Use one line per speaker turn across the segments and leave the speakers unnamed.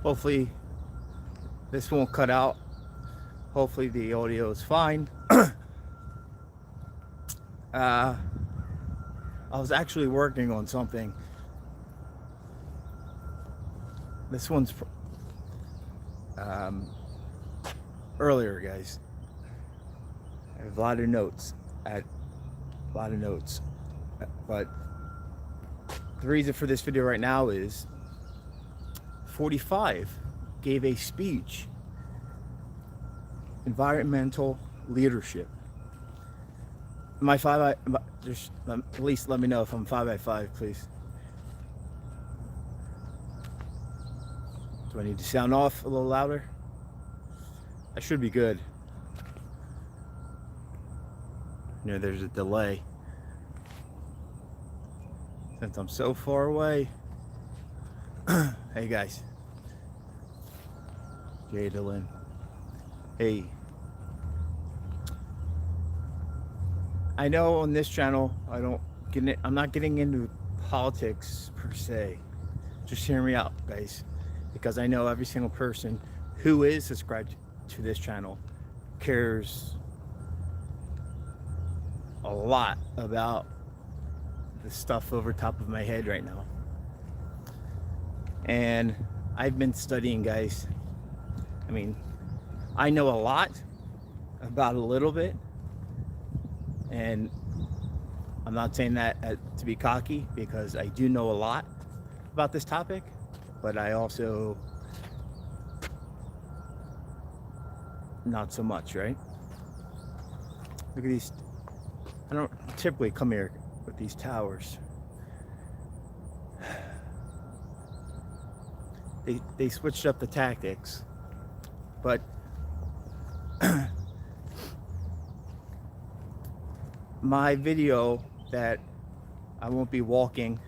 Hopefully this won't cut out. Hopefully the audio is fine. I was actually working on something. This one's earlier, guys. I have a lot of notes. But the reason for this video right now is 45 gave a speech, environmental leadership. My just at least let me know if I'm 5x5, please. Do I need to sound off a little louder? I should be good. You know, there's a delay since I'm so far away. Hey guys, Jadalyn. Hey, I know on this channel I'm not getting into politics per se. Just hear me out, guys, because I know every single person who is subscribed to this channel cares a lot about the stuff over top of my head right now. And I've been studying, guys. I mean, I know a lot about a little bit, and I'm not saying that to be cocky, because I do know a lot about this topic, but I also not so much, right? Look at these. I don't typically come here with these towers. They switched up the tactics, but my video that I won't be walking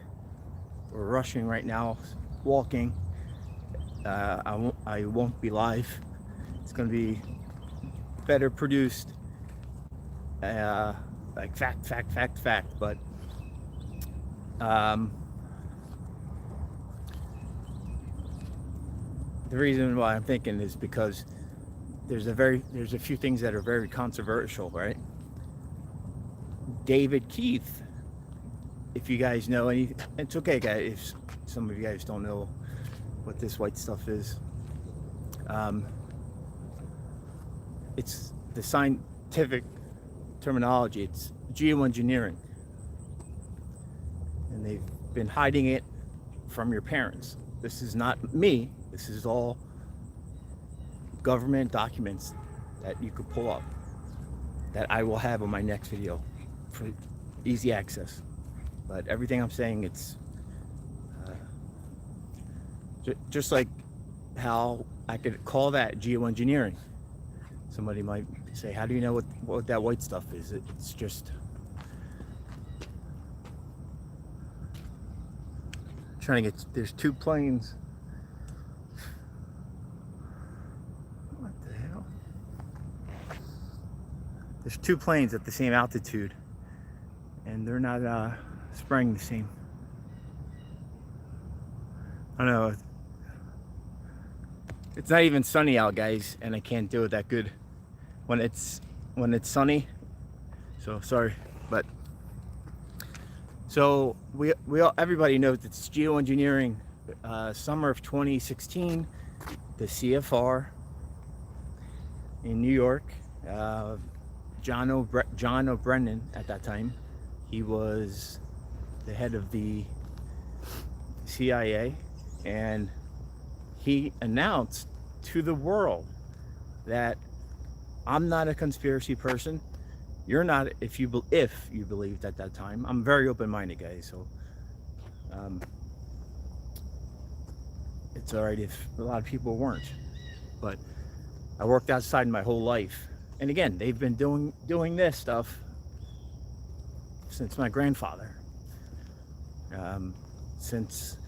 or rushing right now, walking, I won't be live. It's gonna be better produced, like fact, but the reason why I'm thinking is because there's a few things that are very controversial, right? David Keith, if you guys know any, it's okay, guys, if some of you guys don't know what this white stuff is. It's the scientific terminology. It's geoengineering, and they've been hiding it from your parents. This is not me. This is all government documents that you could pull up, that I will have on my next video for easy access. But everything I'm saying, it's just like how I could call that geoengineering. Somebody might say, how do you know what that white stuff is? It's just trying to get, there's two planes. What the hell? There's two planes at the same altitude, and they're not spraying the same. I don't know. It's not even sunny out, guys, and I can't do it that good when it's sunny. So sorry, but so everybody knows it's geoengineering. Summer of 2016, the CFR in New York, John O'Brien at that time, he was the head of the CIA, and he announced to the world that I'm not a conspiracy person. You're not, if you believed at that time. I'm very open-minded, guys, so it's all right if a lot of people weren't. But I worked outside my whole life, and again, they've been doing this stuff since my grandfather. Since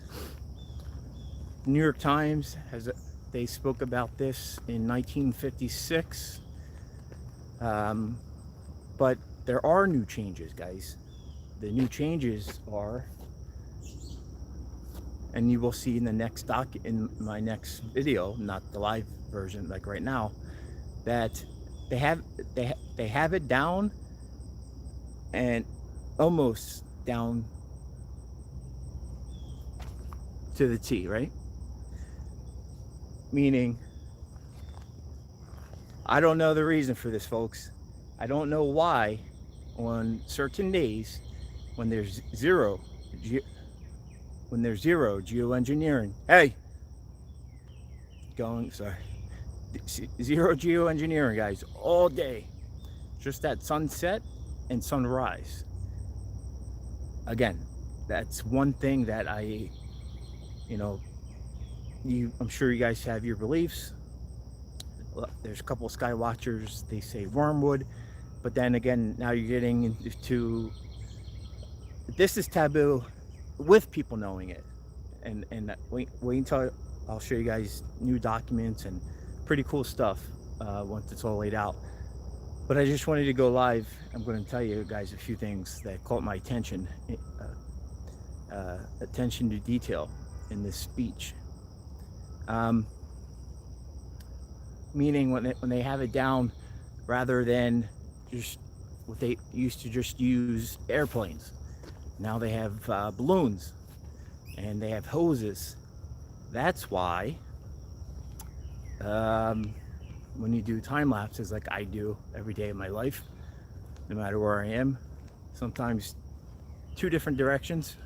New York Times they spoke about this in 1956. But there are new changes, guys. The new changes are, and you will see in the next in my next video, not the live version like right now, that they have they have it down, and almost down to the T, right? Meaning, I don't know the reason for this, folks. I don't know why on certain days when there's zero geoengineering, hey, sorry, zero geoengineering, guys, all day, just at sunset and sunrise. Again, that's one thing that I'm sure you guys have your beliefs. There's a couple of sky watchers, they say wormwood, but then again, now you're getting into, this is taboo with people knowing it. And wait until I'll show you guys new documents and pretty cool stuff once it's all laid out. But I just wanted to go live. I'm going to tell you guys a few things that caught my attention, attention to detail in this speech. Meaning when they have it down, rather than just what they used to just use airplanes, now they have balloons and they have hoses. That's why when you do time lapses like I do every day of my life, no matter where I am, sometimes 2 different directions,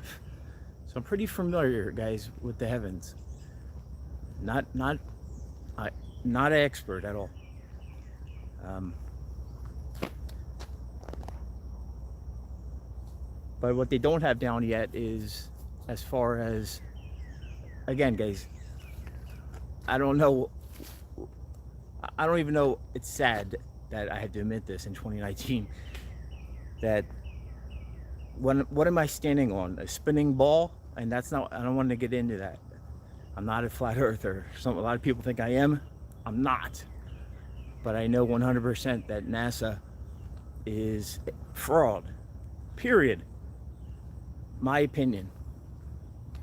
so I'm pretty familiar, guys, with the heavens. Not an expert at all. But what they don't have down yet is, as far as, again, guys, I don't even know, it's sad that I had to admit this in 2019, that what am I standing on? A spinning ball? And that's not, I don't want to get into that. I'm not a flat earther. A lot of people think I am. I'm not. But I know 100% that NASA is fraud. Period. My opinion.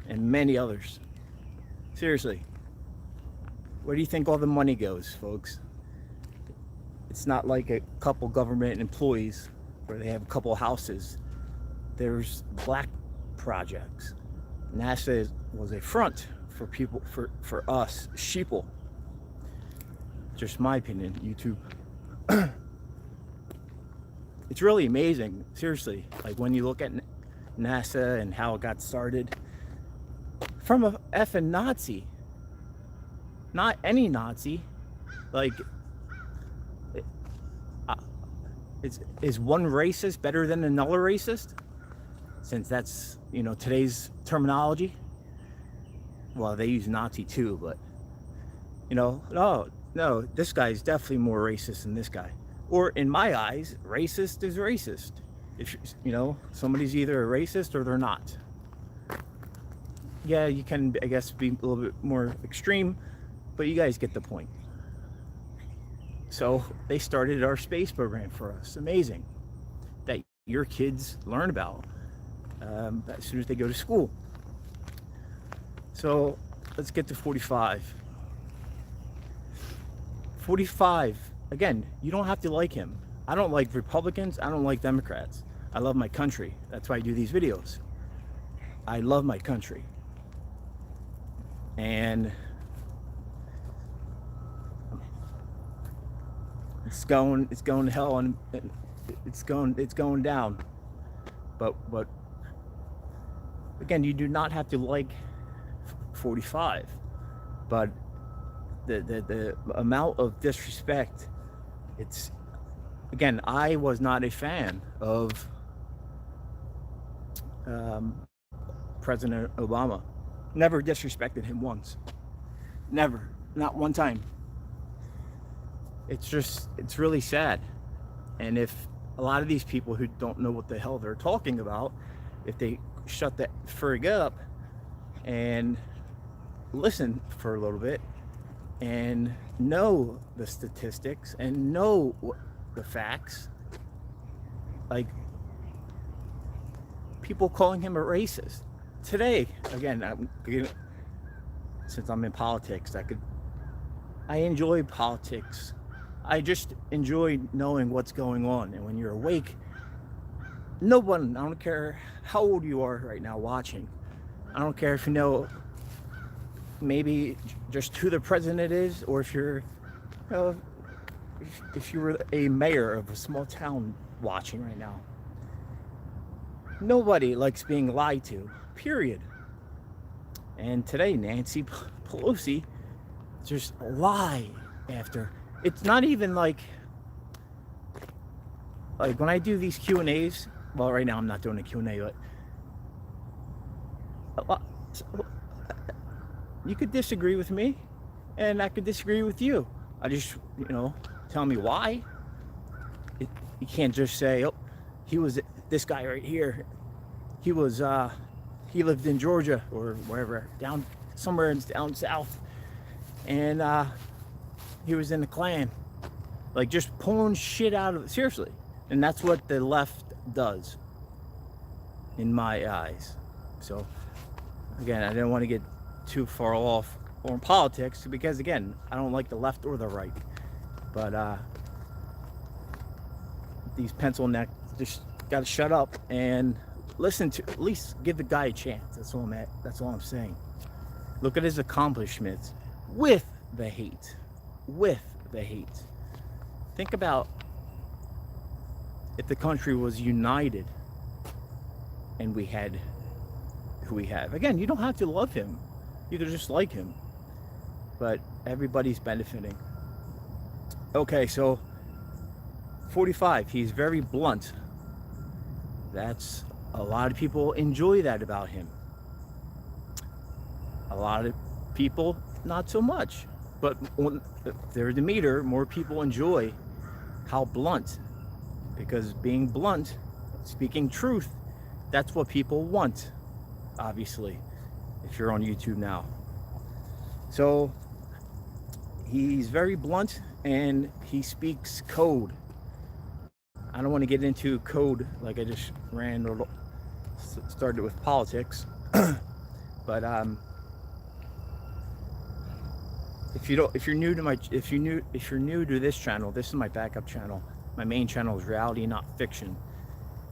And many others. Seriously. Where do you think all the money goes, folks? It's not like a couple government employees where they have a couple houses. There's black projects. NASA was a front for people, for us sheeple. Just my opinion. YouTube. It's really amazing, seriously. Like when you look at NASA and how it got started from a effing Nazi, not any Nazi. Like, is one racist better than another racist? Since that's, today's terminology. Well, they use Nazi too, but no, this guy's definitely more racist than this guy. Or in my eyes, racist is racist. If somebody's either a racist or they're not. Yeah, you can, I guess, be a little bit more extreme, but you guys get the point. So they started our space program for us. Amazing that your kids learn about as soon as they go to school. So let's get to 45. 45, again, you don't have to like him. I don't like Republicans. I don't like Democrats. I love my country. That's why I do these videos. I love my country. And it's going to hell, and it's going down. But again, you do not have to like 45, but the amount of disrespect, it's, again, I was not a fan of President Obama. Never disrespected him once. Never. Not one time. It's really sad. And if a lot of these people who don't know what the hell they're talking about, if they shut that frig up and listen for a little bit and know the statistics and know the facts, like people calling him a racist, today, again, since I'm in politics, I enjoy politics. I just enjoy knowing what's going on. And when you're awake, no one, I don't care how old you are right now watching, I don't care if you know maybe just who the president is, or if you're, if you were a mayor of a small town watching right now. Nobody likes being lied to, period. And today, Nancy Pelosi just lie after. It's not even like when I do these Q&As, well, right now I'm not doing a Q&A, but you could disagree with me, and I could disagree with you. I just, tell me why. You can't just say, oh, he was this guy right here. He lived in Georgia or wherever, somewhere down south, and he was in the Klan. Like, just pulling shit out of it, seriously. And that's what the left does, in my eyes. So, again, I didn't want to get too far off on politics, because, again, I don't like the left or the right. But these pencil necks just got to shut up and listen to, at least give the guy a chance. That's all I'm saying. Look at his accomplishments with the hate. Think about if the country was united and we had who we have. Again, you don't have to love him. You could just like him. But everybody's benefiting. Okay, so 45, he's very blunt. That's, a lot of people enjoy that about him. A lot of people, not so much. But when they're the meter, more people enjoy how blunt. Because being blunt, speaking truth, that's what people want, obviously, if you're on YouTube now. So he's very blunt, and he speaks code. I don't want to get into code like I just started with politics. But if you're new to this channel, this is my backup channel. My main channel is reality, not fiction.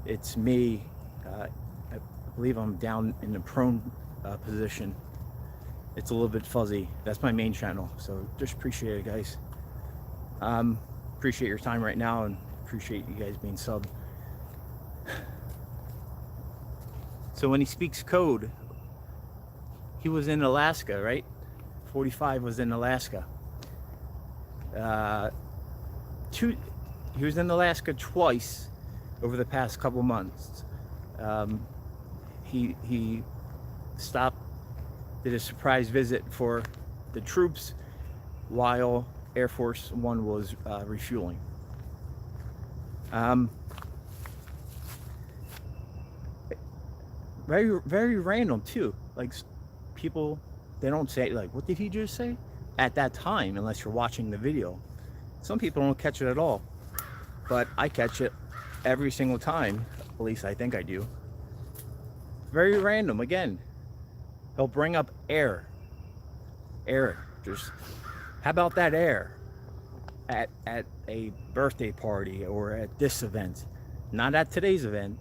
It's me. I believe I'm down in the prone position. It's a little bit fuzzy. That's my main channel. So just appreciate it, guys. Appreciate your time right now, and appreciate you guys being subbed. So when he speaks code, he was in Alaska, right? 45 was in Alaska. He was in Alaska twice over the past couple months. He stopped, did a surprise visit for the troops while Air Force One was refueling. Very, very random too. Like, people, they don't say, like, what did he just say? At that time, unless you're watching the video. Some people don't catch it at all. But I catch it every single time. At least I think I do. Very random. Again, he'll bring up air. Just, how about that air? At a birthday party or at this event. Not at today's event.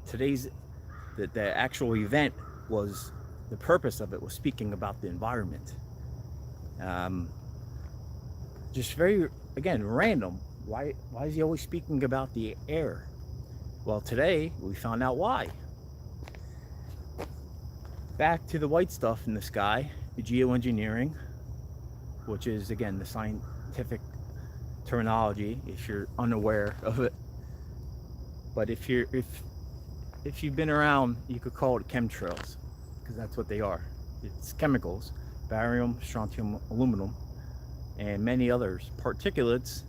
The actual event was, the purpose of it was speaking about the environment. Just very, again, random. Why is he always speaking about the air? Well, today we found out why. Back to the white stuff in the sky, the geoengineering, which is, again, the scientific terminology if you're unaware of it. But if you've been around, you could call it chemtrails, because that's what they are. It's chemicals, barium, strontium, aluminum, and many others, particulates.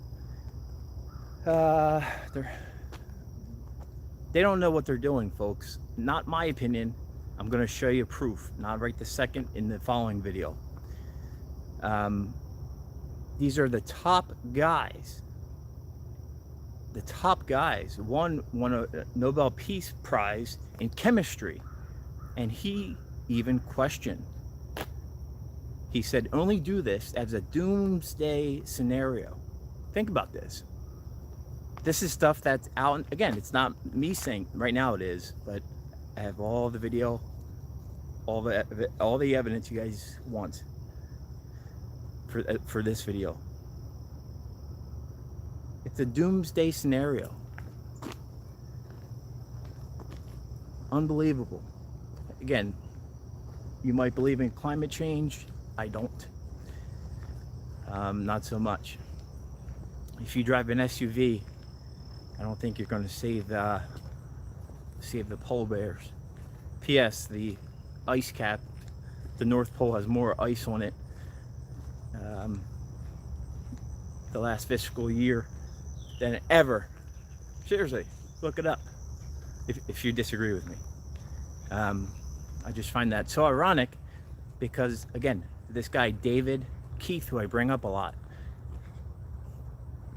They don't know what they're doing, folks. Not my opinion. I'm going to show you proof, not right this second, in the following video. These are the top guys. The top guys. One won a Nobel Peace Prize in chemistry, and he even question. He said only do this as a doomsday scenario. Think about this. This is stuff that's out. Again, it's not me saying right now, it is, but I have all the video, all the evidence you guys want for this video. It's a doomsday scenario. Unbelievable. Again, you might believe in climate change. I don't. Not so much. If you drive an SUV, I don't think you're going to save the polar bears. P.S. The ice cap, the North Pole has more ice on it. The last fiscal year than ever. Seriously, look it up if you disagree with me. I just find that so ironic because, again, this guy David Keith, who I bring up a lot,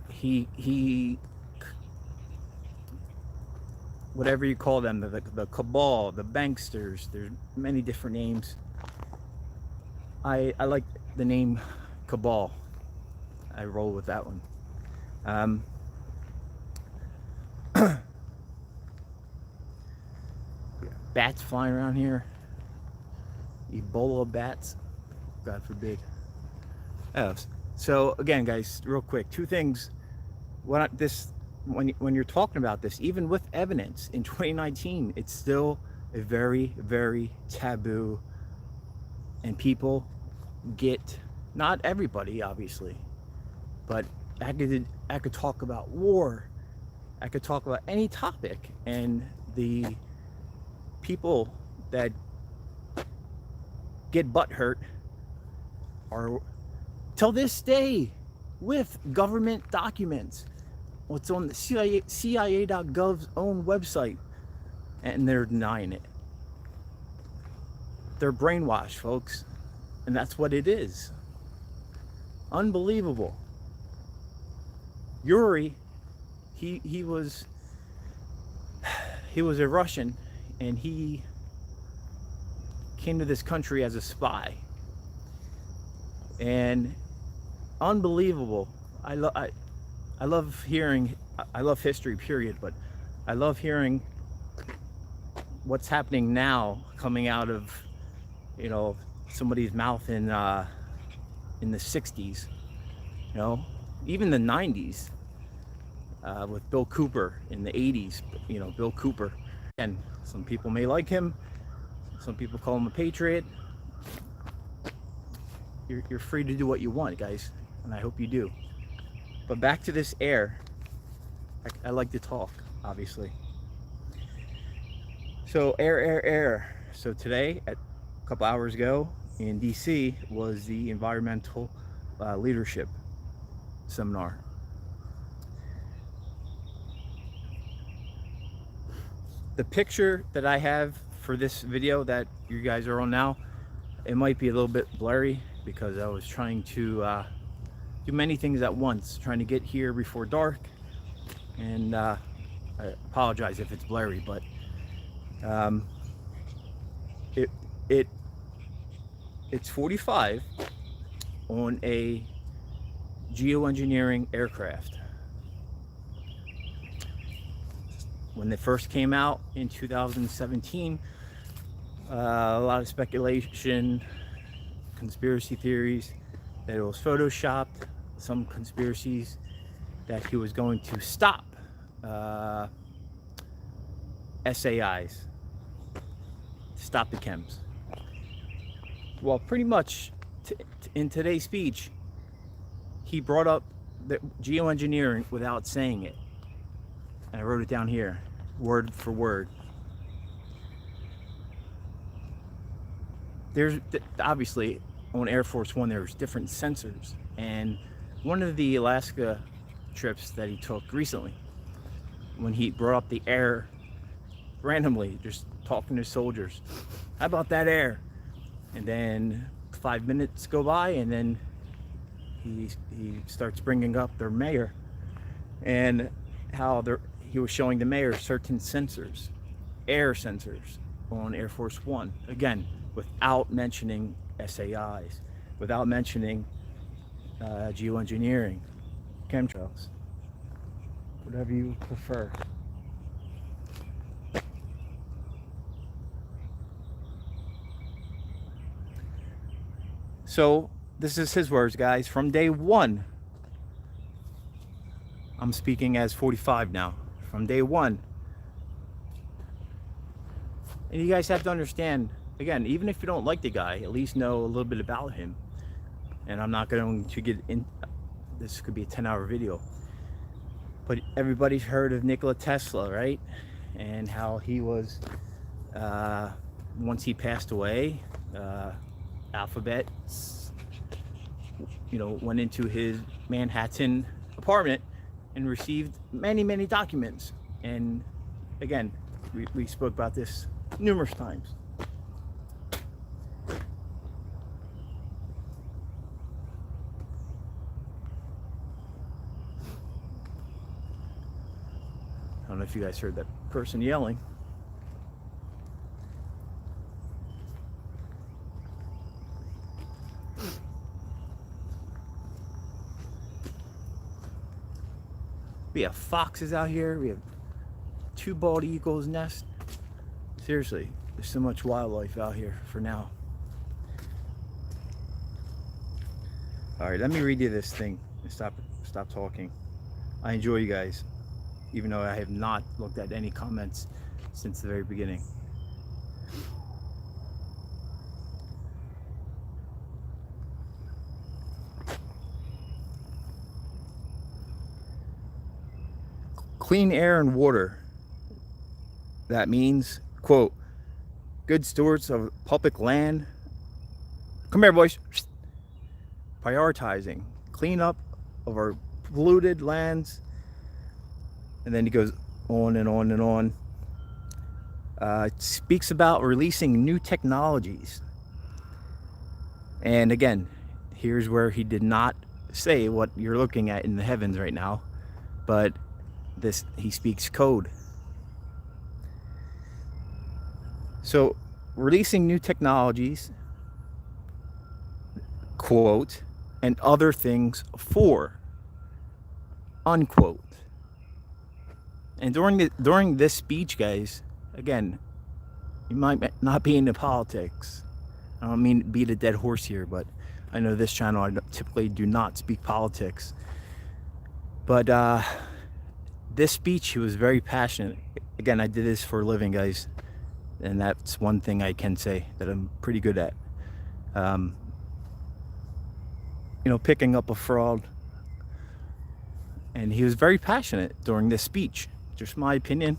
he whatever you call them, the cabal, the banksters, there's many different names. I like the name cabal. I roll with that one. Bats flying around here. Ebola bats. God forbid. Oh, so again, guys, real quick, two things. When you're talking about this, even with evidence in 2019, it's still a very, very taboo, and people get, not everybody obviously, but I could talk about war, I could talk about any topic, and the people that get butthurt are, till this day, with government documents, what's on the CIA.gov's own website, and they're denying it. They're brainwashed, folks, and that's what it is. Unbelievable. Yuri, he was a Russian, and he came to this country as a spy. And unbelievable. I love hearing, I love history, period, but I love hearing what's happening now coming out of, somebody's mouth in the 60s, even the 90s, with Bill Cooper in the 80s, Bill Cooper. And some people may like him, some people call him a patriot. You're free to do what you want, guys, and I hope you do. But back to this air. I like to talk, obviously. So air. So today, a couple hours ago in DC, was the environmental leadership seminar. The picture that I have for this video that you guys are on now, it might be a little bit blurry because I was trying to do many things at once, trying to get here before dark, and I apologize if it's blurry, but it's 45 on a geoengineering aircraft. When they first came out in 2017, a lot of speculation, conspiracy theories that it was photoshopped, some conspiracies that he was going to stop SAIs, stop the Chems. Well, pretty much in today's speech, he brought up the geoengineering without saying it. And I wrote it down here, word for word. There's obviously on Air Force One, there's different sensors. And one of the Alaska trips that he took recently, when he brought up the air randomly, just talking to soldiers, how about that air? And then 5 minutes go by, and then he starts bringing up their mayor and how he was showing the mayor certain sensors, air sensors on Air Force One. Again, without mentioning SAIs, without mentioning geoengineering, chemtrails, whatever you prefer. So this is his words, guys. From day one, I'm speaking as 45 now. From day one. And you guys have to understand, again, even if you don't like the guy, at least know a little bit about him. And I'm not going to get in, this could be a 10-hour video. But everybody's heard of Nikola Tesla, right? And how he was, once he passed away, Alphabet, went into his Manhattan apartment and received many, many documents. And again, we spoke about this numerous times. I don't know if you guys heard that person yelling. We have foxes out here. We have 2 bald eagles nest. Seriously, there's so much wildlife out here for now. All right, let me read you this thing and stop talking. I enjoy you guys, even though I have not looked at any comments since the very beginning. Clean air and water. That means, quote, good stewards of public land. Come here, boys. Prioritizing cleanup of our polluted lands. And then he goes on and on and on. It speaks about releasing new technologies. And again, here's where he did not say what you're looking at in the heavens right now, but he speaks code. So releasing new technologies, quote, and other things for, unquote. And during this speech, guys, again, you might not be into politics. I don't mean to beat a dead horse here, but I know this channel, I typically do not speak politics. But this speech, he was very passionate. Again, I did this for a living, guys. And that's one thing I can say that I'm pretty good at. Picking up a fraud. And he was very passionate during this speech. Just my opinion.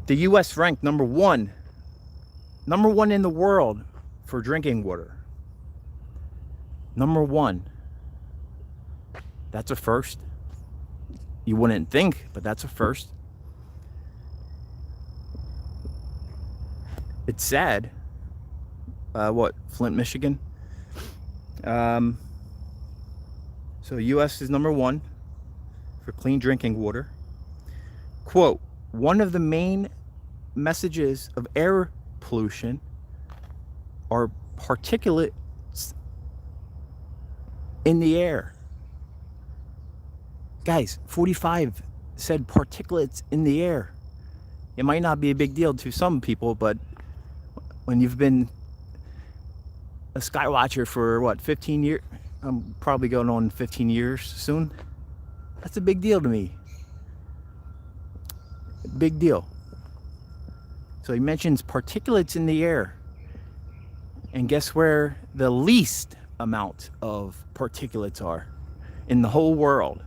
The U.S. ranked number one in the world for drinking water. Number 1. That's a first. You wouldn't think, but that's a first. It's sad. Flint, Michigan. So U.S. is number 1 for clean drinking water. Quote, one of the main messages of air pollution are particulates in the air. Guys, 45 said particulates in the air. It might not be a big deal to some people, but when you've been a sky watcher for 15 years, I'm probably going on 15 years soon. That's a big deal to me. Big deal. So he mentions particulates in the air. And guess where the least amount of particulates are in the whole world?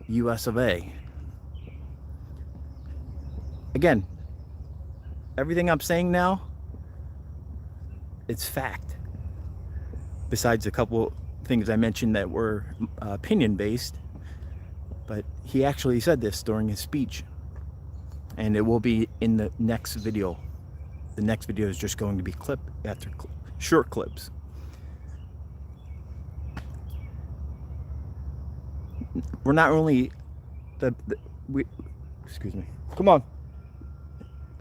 US of A. Again, everything I'm saying now, it's fact. Besides a couple things I mentioned that were opinion based, but he actually said this during his speech, and it will be in the next video. The next video is just going to be clip after clip, short clips. We're not only excuse me. Come on.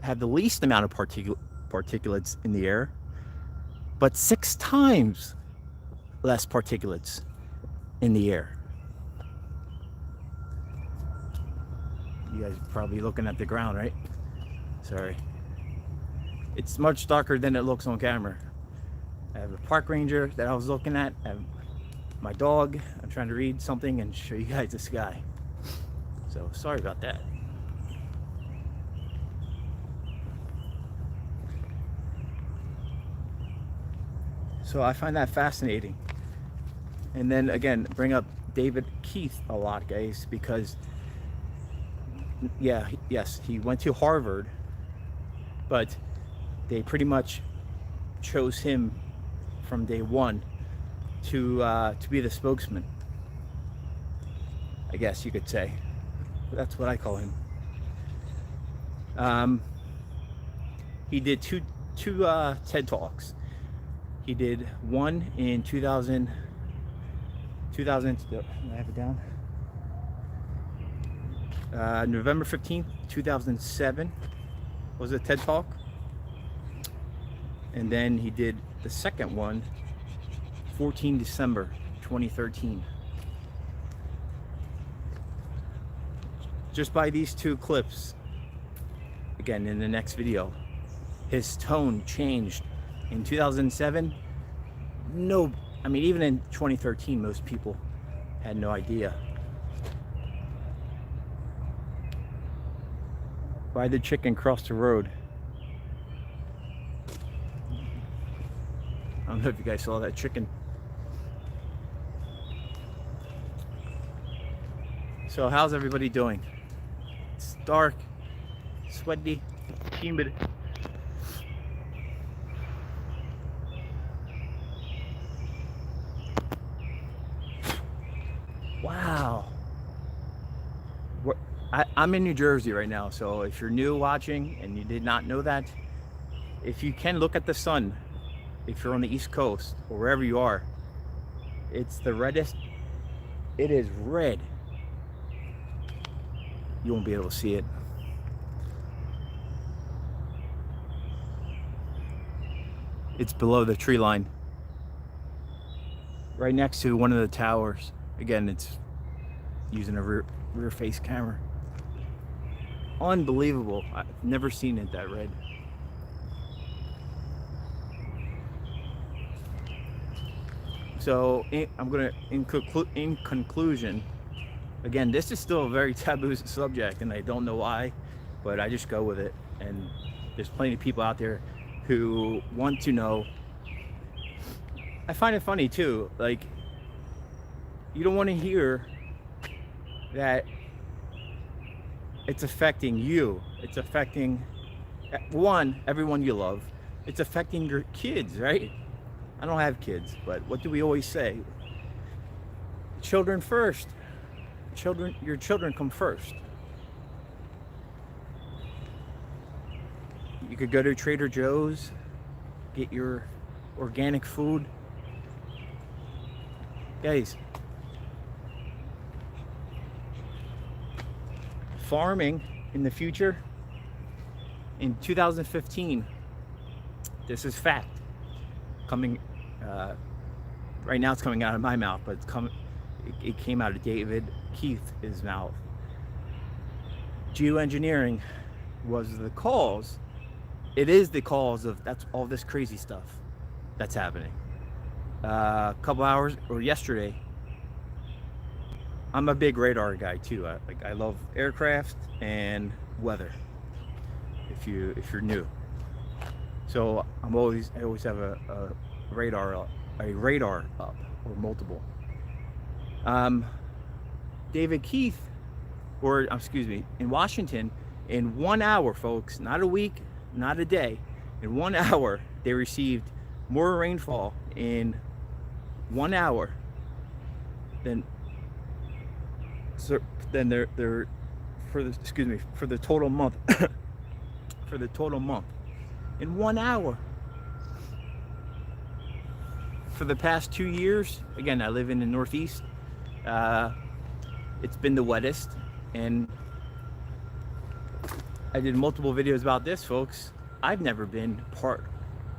have the least amount of particulates in the air, but 6 times less particulates in the air. You guys are probably looking at the ground, right? Sorry. It's much darker than it looks on camera. I have a park ranger that I was looking at. I have my dog. I'm trying to read something and show you guys the sky. So sorry about that. So I find that fascinating. And then again, bring up David Keith a lot, guys, because yeah, yes, he went to Harvard, but they pretty much chose him from day one to be the spokesman, I guess you could say. That's what I call him. He did two TED Talks. He did one in 2000, I have it down? November 15th, 2007 was a TED Talk. And then he did the second one, 14 December 2013. Just by these 2 clips, again in the next video, his tone changed. In 2007, I mean, even in 2013, most people had no idea. Why the chicken crossed the road? I don't know if you guys saw that chicken. So how's everybody doing? It's dark, sweaty, humid. Wow. I'm in New Jersey right now, so if you're new watching and you did not know that, if you can look at the sun, if you're on the East Coast or wherever you are, it's the reddest. It is red. You won't be able to see it. It's below the tree line, right next to one of the towers. Again, it's using a rear face camera. Unbelievable. I've never seen it that red. So in conclusion, again, this is still a very taboo subject, and I don't know why, but I just go with it. And there's plenty of people out there who want to know. I find it funny too, like, you don't want to hear that it's affecting you. It's affecting, one, everyone you love. It's affecting your kids, right? I don't have kids, but what do we always say? Children first. Your children come first. You could go to Trader Joe's, get your organic food. Guys, farming in the future, in 2015, this is fact, coming, right now it's coming out of my mouth, but it came out of David Keith's mouth. Geoengineering was the cause. It is the cause of all this crazy stuff that's happening. A couple hours, or yesterday, I'm a big radar guy too. I love aircraft and weather. If you're new, so I always have a radar up, or multiple. David Keith, or excuse me, in Washington, in 1 hour, folks, not a week, not a day, in 1 hour, they received more rainfall in 1 hour than their for the total month. For the total month, in 1 hour. For the past 2 years, again, I live in the Northeast. It's been the wettest, and I did multiple videos about this, folks. I've never been part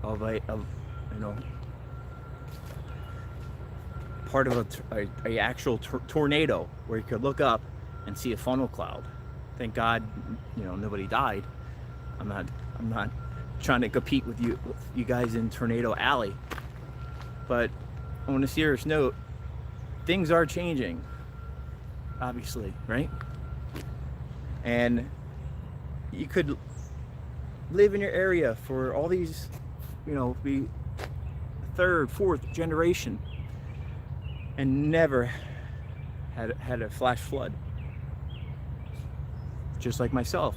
of you know, part of a actual tornado where you could look up and see a funnel cloud. Thank God, you know, nobody died. I'm not trying to compete with you guys in Tornado Alley. But on a serious note, things are changing, obviously, right? And you could live in your area for all these, you know, be third, fourth generation and never had a flash flood. Just like myself,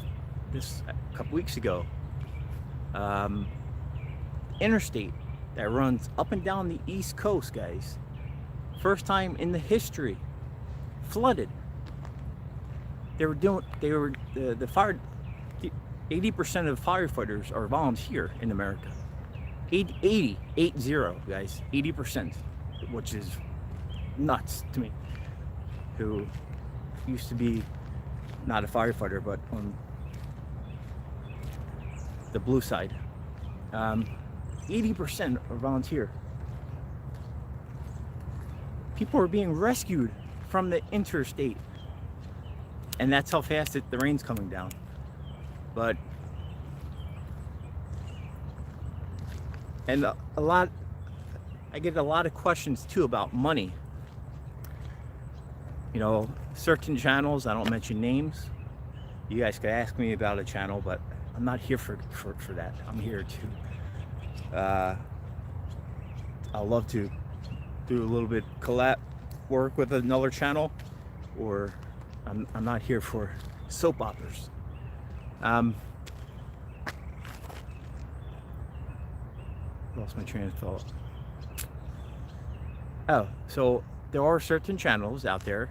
this a couple weeks ago. Interstate that runs up and down the East Coast, guys. First time in the history, flooded. The fire, 80% of firefighters are volunteer in America. 80, guys, 80%, which is nuts to me, who used to be not a firefighter, but on the blue side. 80% are volunteer. People are being rescued from the interstate. And that's how fast the rain's coming down. But, and I get a lot of questions too about money. You know, certain channels, I don't mention names. You guys could ask me about a channel, but I'm not here for that. I'm here to, I'll love to do a little bit collab work with another channel, or I'm not here for soap operas. Lost my train of thought. Oh, so there are certain channels out there.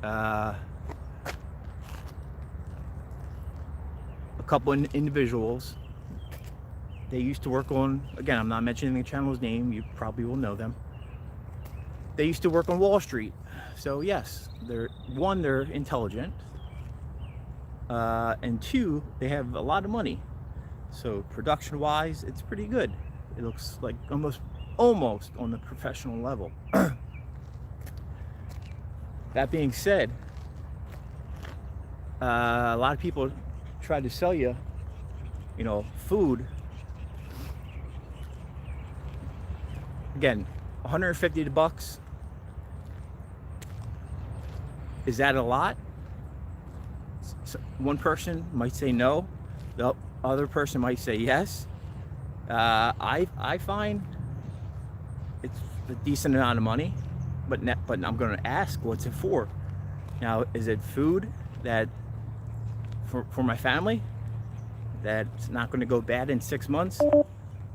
A couple individuals. They used to work on, again, I'm not mentioning the channel's name, you probably will know them. They used to work on Wall Street. So yes, they're intelligent, and two, they have a lot of money. So production wise, it's pretty good. It looks like almost on the professional level. That being said, a lot of people try to sell you, you know, food. Again, $150. Is that a lot? So one person might say no. The other person might say yes. I find it's a decent amount of money, but I'm going to ask, what's it for? Now, is it food that for my family that's not going to go bad in 6 months?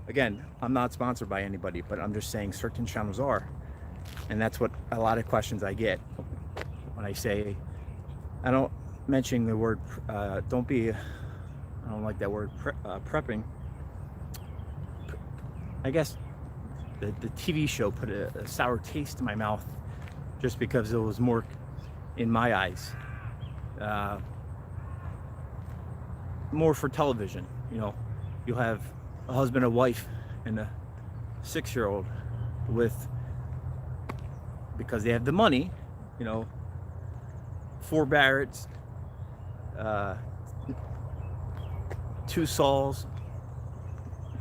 Again, I'm not sponsored by anybody, but I'm just saying certain channels are, and that's what a lot of questions I get when I say, I don't mention the word, I don't like that word, prepping. I guess the TV show put a sour taste in my mouth just because it was more, in my eyes, more for television. You know, you'll have a husband, a wife, and a 6-year-old because they have the money, you know, 4 Barretts, 2 Sauls,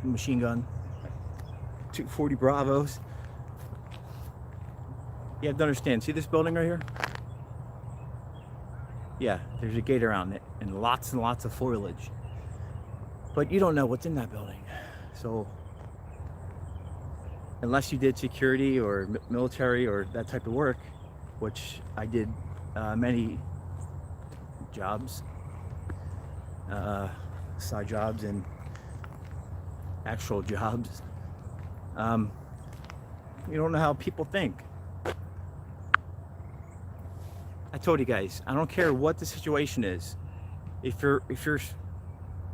machine gun, 240 Bravos. You have to understand, see this building right here? Yeah, there's a gate around it and lots of foliage. But you don't know what's in that building. So unless you did security or military or that type of work, which I did many jobs, side jobs and actual jobs, you don't know how people think. I told you guys, I don't care what the situation is. If you're,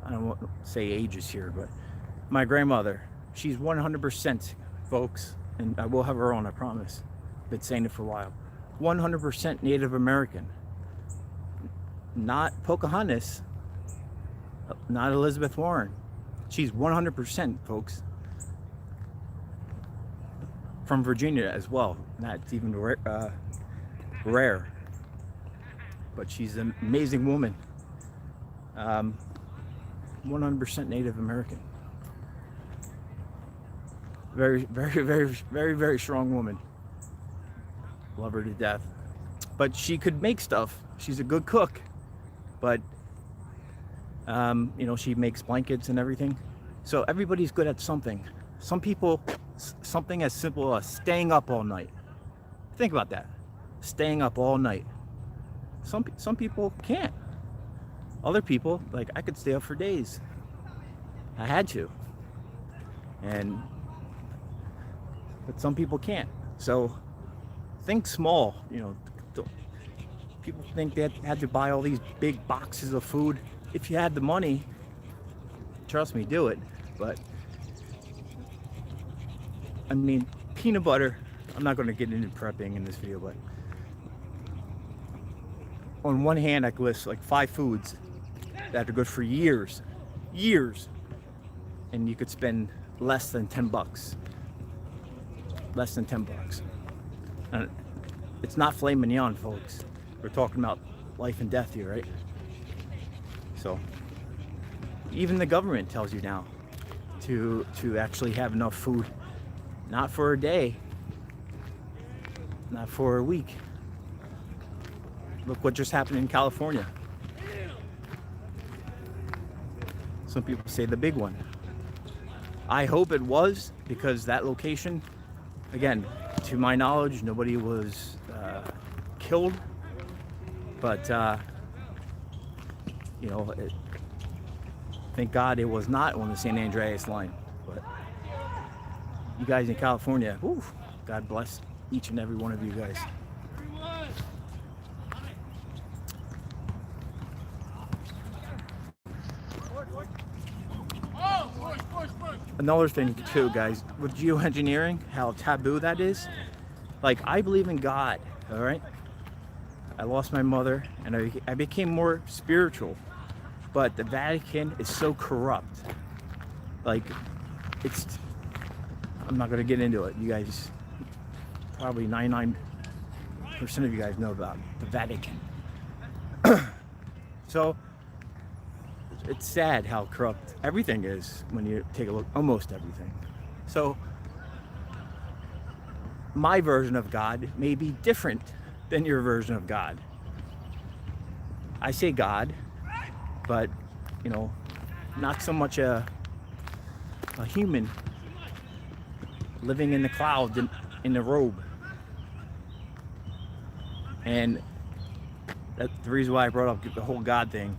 I don't want to say ages here, but my grandmother, she's 100%, folks, and I will have her on, I promise. Been saying it for a while. 100% Native American. Not Pocahontas, Not Elizabeth Warren. She's 100%, folks, from Virginia as well. That's even rare. But she's an amazing woman. 100% Native American. Very, very, very, very, very strong woman. Love her to death. But she could make stuff. She's a good cook. But, she makes blankets and everything. So everybody's good at something. Some people, something as simple as staying up all night. Think about that. Staying up all night. Some people can't. Other people, like, I could stay up for days. I had to. But some people can't. So think small. People think they had to buy all these big boxes of food. If you had the money, trust me, do it. But I mean, peanut butter, I'm not going to get into prepping in this video, but on one hand, I could list like 5 foods that are good for years, and you could spend less than $10. Less than $10. And it's not filet mignon, folks. We're talking about life and death here, right? So even the government tells you now to actually have enough food, not for a day, not for a week. Look what just happened in California. Some people say the big one. I hope it was, because that location, again, to my knowledge, nobody was killed. But, thank God it was not on the San Andreas line. But you guys in California, whew, God bless each and every one of you guys. Another thing too, guys, with geoengineering, how taboo that is. Like, I believe in God, all right? I lost my mother and I became more spiritual, but the Vatican is so corrupt. Like, I'm not gonna get into it. You guys, probably 99% of you guys know about the Vatican. So it's sad how corrupt everything is when you take a look, almost everything. So my version of God may be different than your version of God. I say God, but not so much a human living in the clouds in the robe. And that's the reason why I brought up the whole God thing.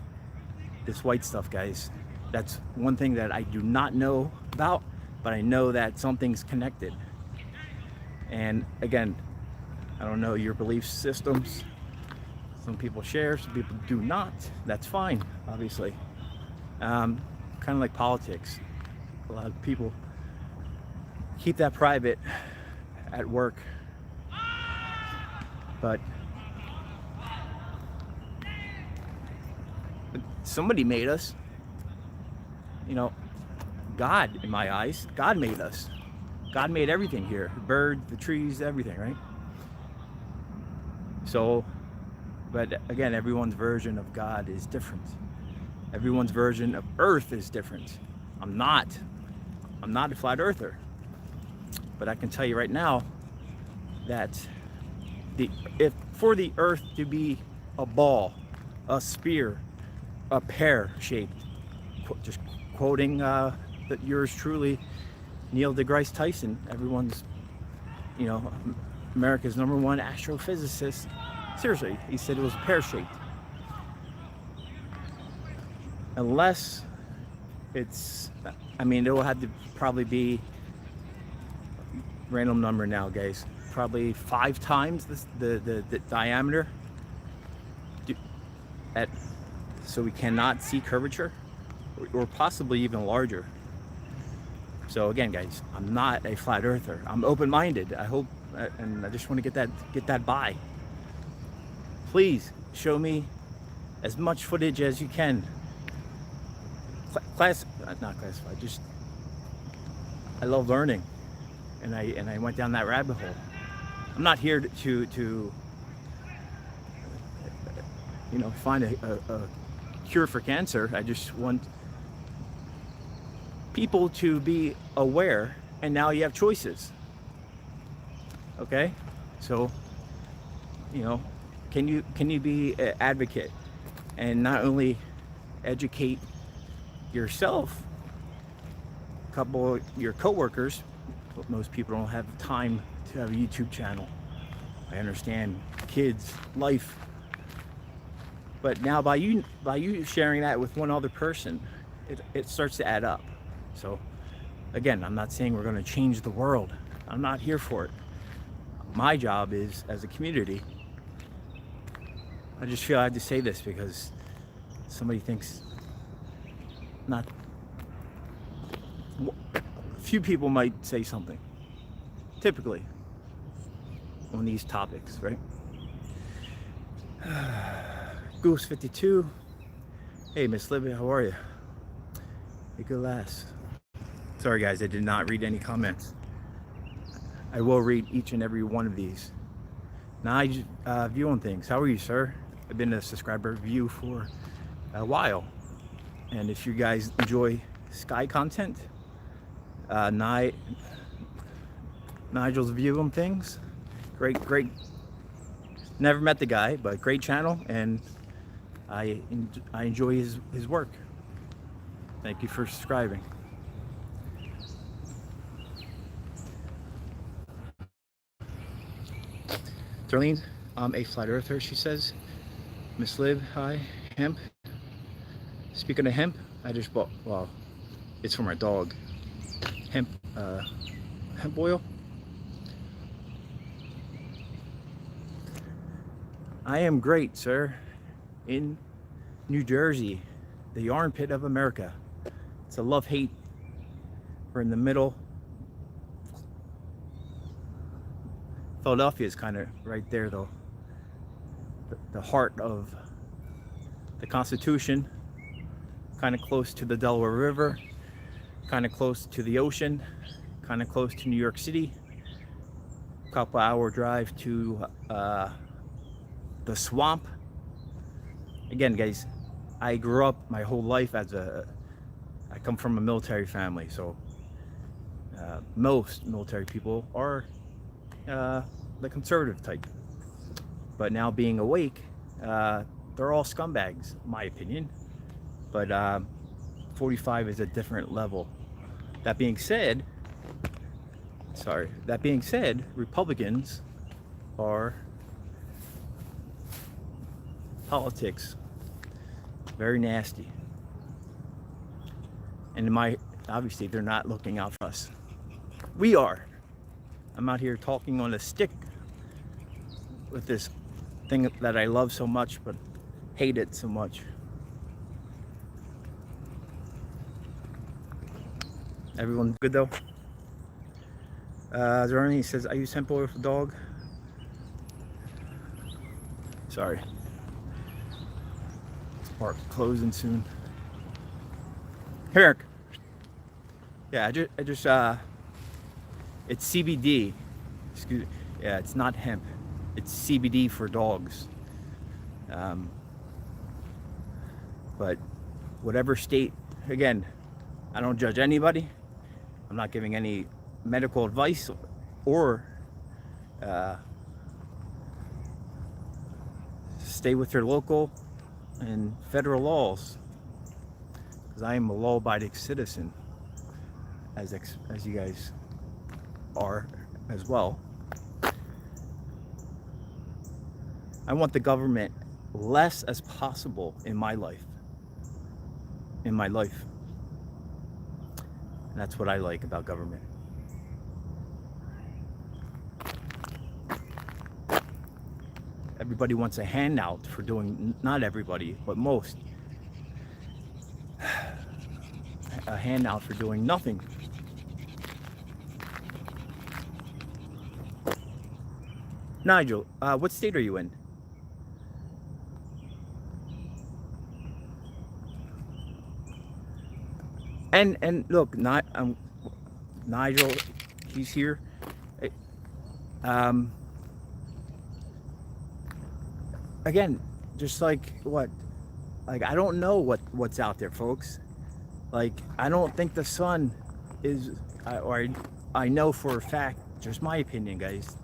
This white stuff, guys, that's one thing that I do not know about, but I know that something's connected. And again, I don't know your belief systems. Some people share, some people do not. That's fine, obviously. Kind of like politics. A lot of people keep that private at work. But somebody made us. God, in my eyes, God made us. God made everything here. The birds, the trees, everything, right? So, but again, everyone's version of God is different. Everyone's version of Earth is different. I'm not a flat earther. But I can tell you right now that if for the Earth to be a ball, a sphere, a pear-shaped, just quoting that yours truly, Neil deGrasse Tyson, everyone's, America's #1 astrophysicist. Seriously, he said it was pear-shaped. Unless it's, it will have to probably be, random number now, guys, probably 5 times the diameter, so we cannot see curvature, or possibly even larger. So again, guys, I'm not a flat earther. I'm open-minded. I hope, and I just want to get that by. Please show me as much footage as you can. not classified, just I love learning, and I went down that rabbit hole. I'm not here to find a cure for cancer. I just want people to be aware, and now you have choices. Okay, so can you be an advocate and not only educate yourself, a couple of your coworkers, but most people don't have time to have a YouTube channel. I understand kids, life, but now by you sharing that with one other person, it starts to add up. So again, I'm not saying we're going to change the world. I'm not here for it. My job is, as a community, I just feel I had to say this because somebody thinks not. Few people might say something, typically, on these topics, right? Goose 52. Hey, Miss Libby, how are you? You good last. Sorry, guys, I did not read any comments. I will read each and every one of these. Now I view on things. How are you, sir? I've been a subscriber view for a while, and if you guys enjoy Sky content, Nigel's view on things, great. Never met the guy, but great channel, and I enjoy his work. Thank you for subscribing. Darlene, I'm a flat earther, she says. Miss Lib, hi. Hemp. Speaking of hemp, I just bought, well, it's for my dog. Hemp oil. I am great, sir. In New Jersey, the armpit of America. It's a love-hate. We're in the middle. Philadelphia is kind of right there, though. The heart of the Constitution, kind of close to the Delaware River, kind of close to the ocean, kind of close to New York City. Couple hour drive to the swamp. Again, guys, I grew up my whole life I come from a military family, so most military people are the conservative type. But now being awake, they're all scumbags, in my opinion. But 45 is a different level. That being said, Republicans are politics, very nasty. And obviously they're not looking out for us. We are. I'm out here talking on a stick with this thing that I love so much, but hate it so much. Everyone good though? Zerani says, I use hemp oil for the dog. Sorry. This park's closing soon. Here, Eric. Yeah, I just it's CBD. Excuse me. Yeah, it's not hemp. It's CBD for dogs. But whatever state, again, I don't judge anybody. I'm not giving any medical advice or stay with your local and federal laws, because I am a law-abiding citizen, as you guys are as well. I want the government less as possible in my life. And that's what I like about government. Everybody wants a handout for doing, not everybody, but most, a handout for doing nothing. Nigel, what state are you in? And look, not Nigel, he's here. Eh, Um, again, just like what, like I don't know what's out there, folks. Like I don't think the sun is, or I know for a fact, just my opinion, guys,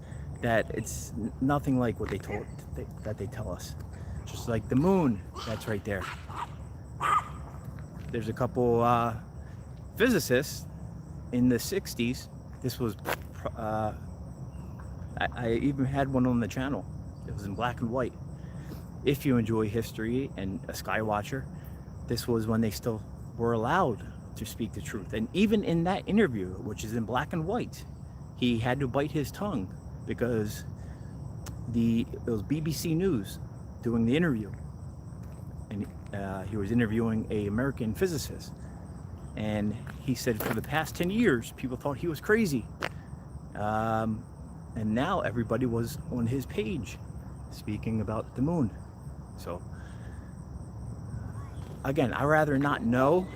that it's nothing like what that they tell us. Just like the moon, that's right there. There's a couple physicists in the 60s. This was, uh, I even had one on the channel. It was in black and white. If you enjoy history and a sky watcher, this was when they still were allowed to speak the truth. And even in that interview, which is in black and white, he had to bite his tongue because it was BBC News doing the interview, and he was interviewing a American physicist, and he said for the past 10 years people thought he was crazy, and now everybody was on his page speaking about the moon. So again, I rather not know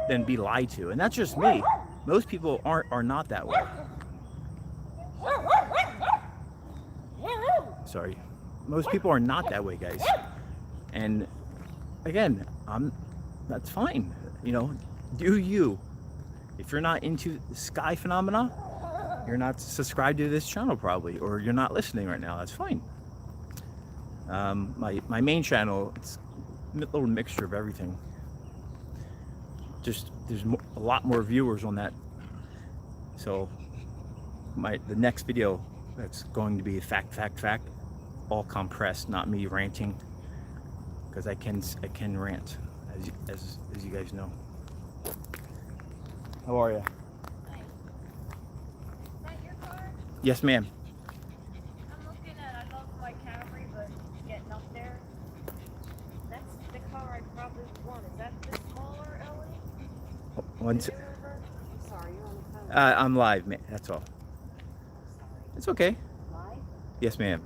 than be lied to, and that's just me. Most people are not that way. Sorry, most people are not that way, guys. And again, that's fine. You know, do you? If you're not into sky phenomena, you're not subscribed to this channel probably, or you're not listening right now. That's fine. My main channel, it's a little mixture of everything. Just there's a lot more viewers on that. So the next video, that's going to be fact, all compressed, not me ranting, because I can rant, as you guys know. How are you?
Hi. Is that your car?
Yes, ma'am.
I'm looking at, I love my Camry, but getting up there, that's the car I probably want. Is that the smaller Ellie?
I'm
sorry, you're on the phone.
I'm live, man. That's all.
Sorry.
It's okay.
Live?
Yes, ma'am.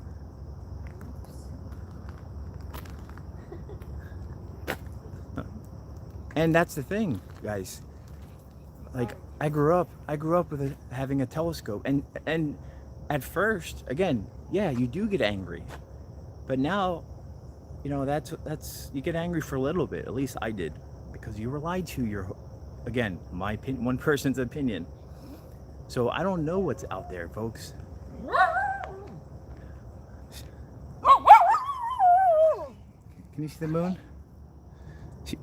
And that's the thing, guys. Like I grew up with having a telescope, and at first, again, yeah, you do get angry, but now, you know, that's you get angry for a little bit. At least I did, because you were lied to. Again, my opinion, one person's opinion. So I don't know what's out there, folks. Can you see the moon?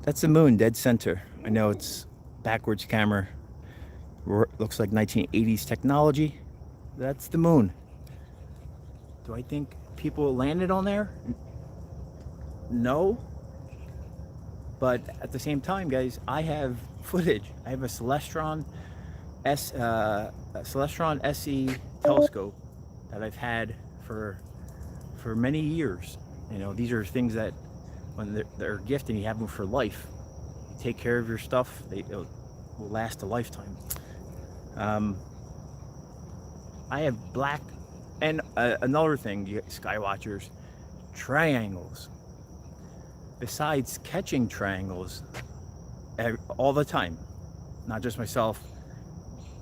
That's the moon, dead center. I know it's backwards camera. Looks like 1980s technology. That's the moon. Do I think people landed on there? No. But at the same time, guys, I have footage. I have a Celestron SE telescope that I've had for many years. You know, these are things that when they're a gift and you have them for life. You take care of your stuff, it'll last a lifetime. I have black, and another thing, you sky watchers, triangles. Besides catching triangles all the time, not just myself.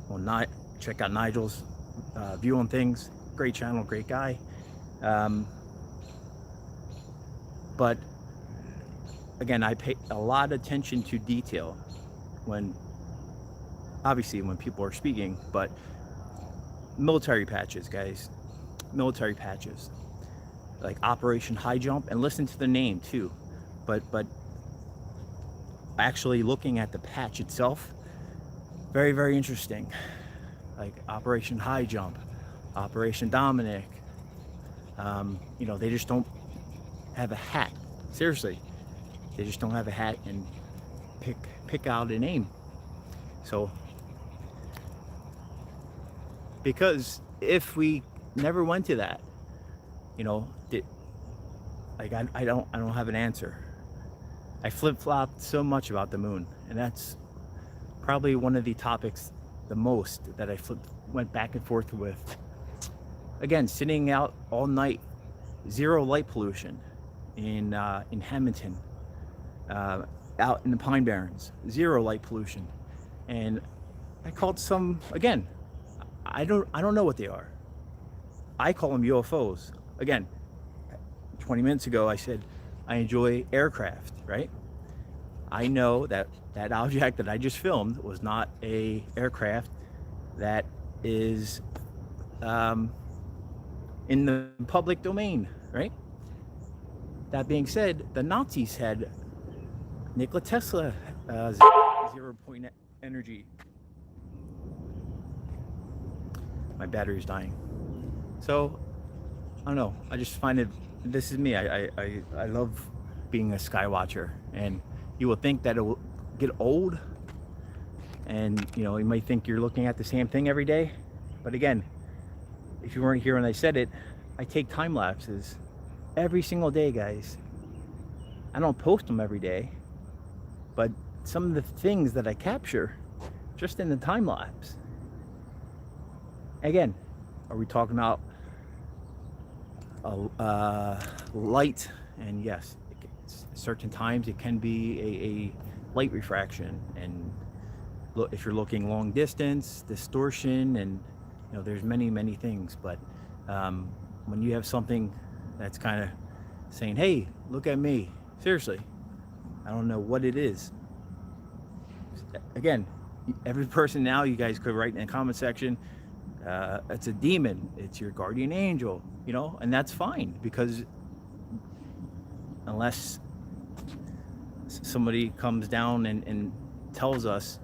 Well, not check out Nigel's view on things. Great channel, great guy. But again, I pay a lot of attention to detail when people are speaking, but military patches, guys, military patches, like Operation High Jump, and listen to the name too, but actually looking at the patch itself, very, very interesting. Like Operation High Jump, Operation Dominic, you know, they just don't have a hat. Seriously, they just don't have a hat and pick out a name. So, because if we never went to that, you know, I don't have an answer. I flip-flopped so much about the moon, and that's probably one of the topics the most that I went back and forth with. Again, sitting out all night, zero light pollution in Hamilton, out in the Pine Barrens, zero light pollution. And I called some, again, I don't know what they are. I call them UFOs. Again, 20 minutes ago I said I enjoy aircraft, right? I know that that object that I just filmed was not a aircraft that is in the public domain, right? That being said, the Nazis had Nikola Tesla, zero point energy. My battery's dying. So I don't know. I just find it. This is me. I love being a sky watcher, and you will think that it will get old, and you might think you're looking at the same thing every day. But again, if you weren't here when I said it, I take time lapses every single day, guys. I don't post them every day, but some of the things that I capture just in the time lapse. Again, are we talking about light? And yes, certain times it can be a light refraction, and if you're looking long distance, distortion, and there's many things. But when you have something that's kind of saying, hey, look at me, seriously, I don't know what it is. Again, every person now, you guys could write in the comment section, it's a demon, it's your guardian angel, and that's fine, because unless somebody comes down and tells us,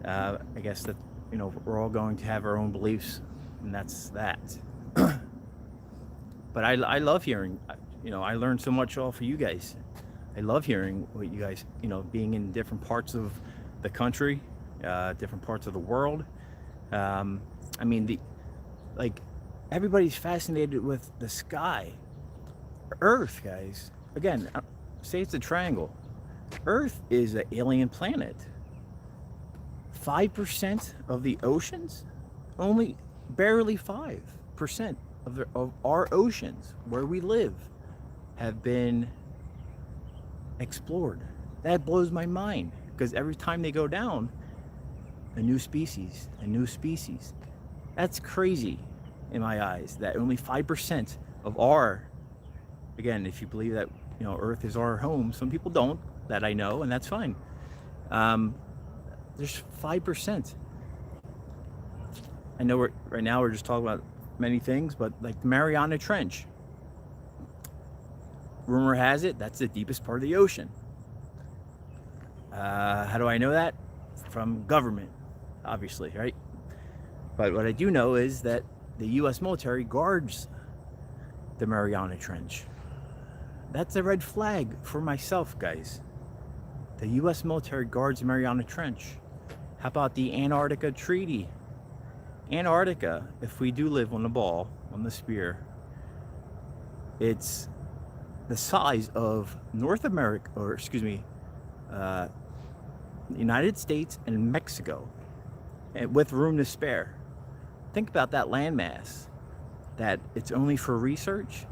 I guess that we're all going to have our own beliefs, and that's that. But I love hearing, I learned so much off of you guys. I love hearing what you guys, being in different parts of the country, different parts of the world. I mean, everybody's fascinated with the sky. Earth, guys. Again, say it's a triangle. Earth is an alien planet. 5% of the oceans, only barely 5% of our oceans where we live have been explored. That blows my mind, because every time they go down, a new species. That's crazy in my eyes, that only 5% of our, again, if you believe that Earth is our home, some people don't, that I know, and that's fine. There's 5%. I know right now we're just talking about many things, but like the Mariana Trench, rumor has it that's the deepest part of the ocean. How do I know that? From government, obviously, right? But what I do know is that the U.S. military guards the Mariana Trench. That's a red flag for myself, guys. The U.S. military guards the Mariana Trench. How about the Antarctica Treaty? Antarctica, if we do live on the ball, on the spear, it's the size of North America, or excuse me, the United States and Mexico, and with room to spare. Think about that landmass, that it's only for research.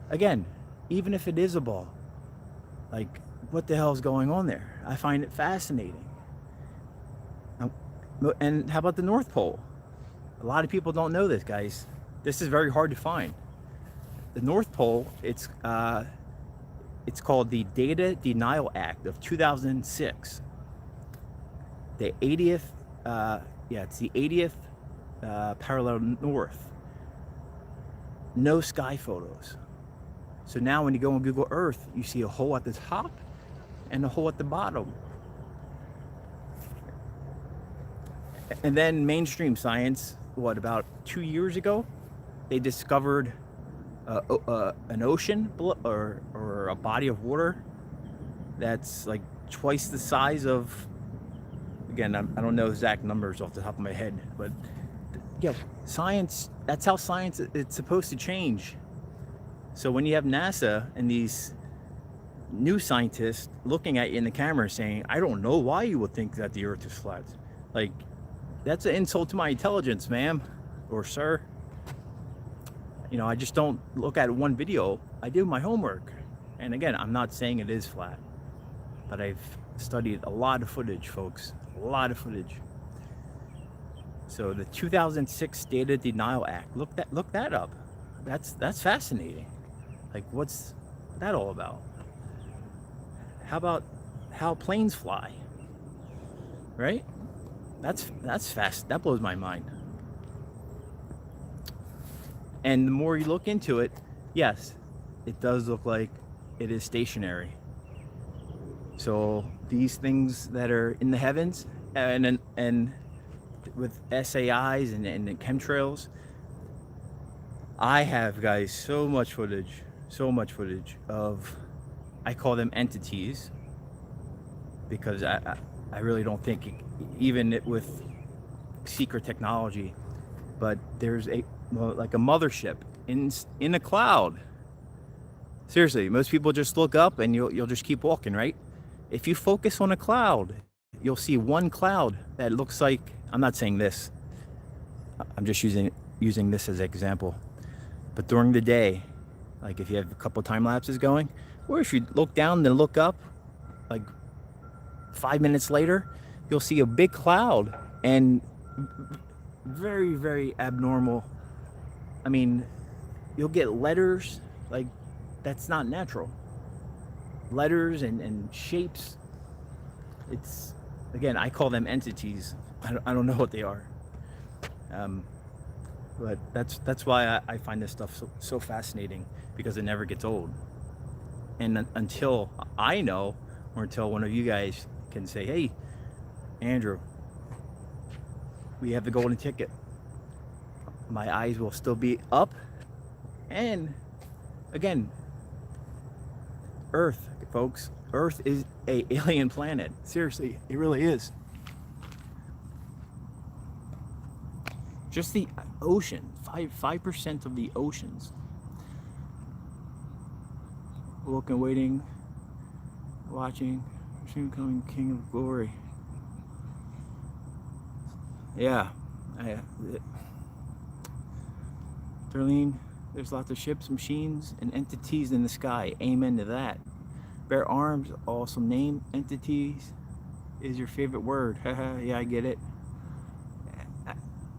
Again, even if it is a ball, like, what the hell is going on there? I find it fascinating. And how about the North Pole? A lot of people don't know this, guys. This is very hard to find. The North Pole, it's called the Data Denial Act of 2006. The 80th, it's the 80th parallel north. No sky photos. So now when you go on Google Earth, you see a hole at the top and a hole at the bottom. And then mainstream science, about 2 years ago, they discovered an ocean or a body of water that's like twice the size of, again, I don't know exact numbers off the top of my head, but yeah, science, that's how science it's supposed to change. So when you have NASA and these new scientists looking at you in the camera saying, I don't know why you would think that the Earth is flat. Like, that's an insult to my intelligence, ma'am or sir. I just don't look at one video. I do my homework. And again, I'm not saying it is flat, but I've studied a lot of footage, folks. A lot of footage. So the 2006 Data Denial Act. Look that up. That's fascinating. Like, what's that all about? How about how planes fly? Right? That's fast. That blows my mind. And the more you look into it, yes, it does look like it is stationary. So these things that are in the heavens and with SAIs and chemtrails, I have, guys, so much footage of, I call them entities, because I really don't think, even with secret technology, but there's like a mothership in a cloud. Seriously, most people just look up and you'll just keep walking, right? If you focus on a cloud, you'll see one cloud that looks like, I'm not saying this, I'm just using this as an example, but during the day, like if you have a couple time lapses going, or if you look down then look up, like 5 minutes later, you'll see a big cloud and very, very abnormal. I mean, you'll get letters, like, that's not natural. Letters and shapes. It's, again, I call them entities. I don't know what they are. But that's why I find this stuff so fascinating, because it never gets old. And until I know, or until one of you guys can say, hey, Andrew, we have the golden ticket, my eyes will still be up. And again, Earth, folks, Earth is a alien planet. Seriously, it really is. Just the ocean, 5% of the oceans. Looking, waiting, watching, soon coming King of Glory. Yeah, Darlene, there's lots of ships, machines, and entities in the sky. Amen to that. Bear arms, awesome name. Entities is your favorite word. Yeah, I get it.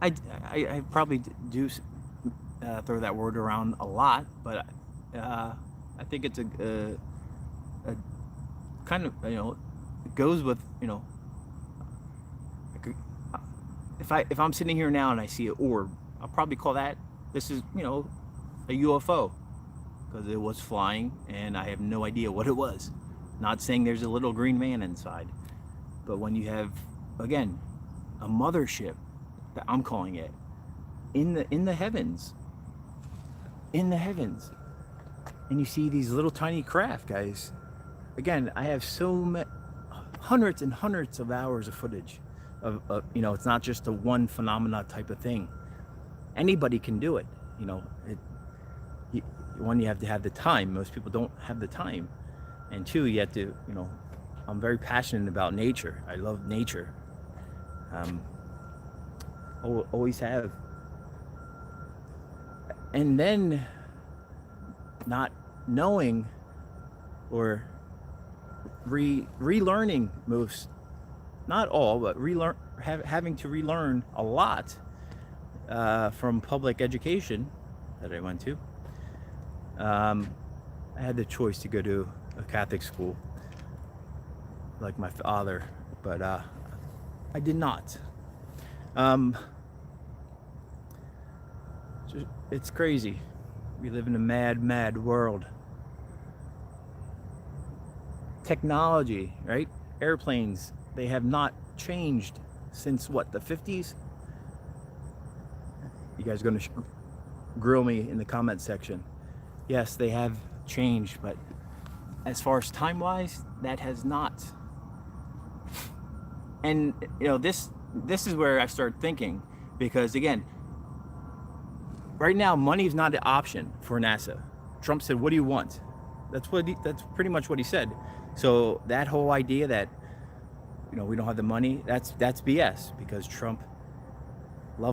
I probably do throw that word around a lot, but I think it's a kind of, it goes with, if I'm sitting here now and I see an orb, I'll probably call that, this is, a UFO, because it was flying and I have no idea what it was. Not saying there's a little green man inside, but when you have, again, a mothership, that I'm calling it, in the heavens, and you see these little tiny craft, guys. Again, I have hundreds and hundreds of hours of footage of it's not just a one phenomena type of thing. Anybody can do it. One, you have to have the time. Most people don't have the time, and two, you have to, I'm very passionate about nature. I love nature. Always have. And then not knowing, or relearning most, not all, but having to relearn a lot from public education that I went to. I had the choice to go to a Catholic school like my father, but I did not. It's crazy. We live in a mad world. Technology, right? Airplanes, they have not changed since what, the 50s? You guys are going to grill me in the comment section. Yes, they have changed, but as far as time-wise, that has not. And this is where I start thinking, because again, right now money is not an option for NASA. Trump said, "What do you want?" That's pretty much what he said. So that whole idea that we don't have the money, that's BS, because Trump, love him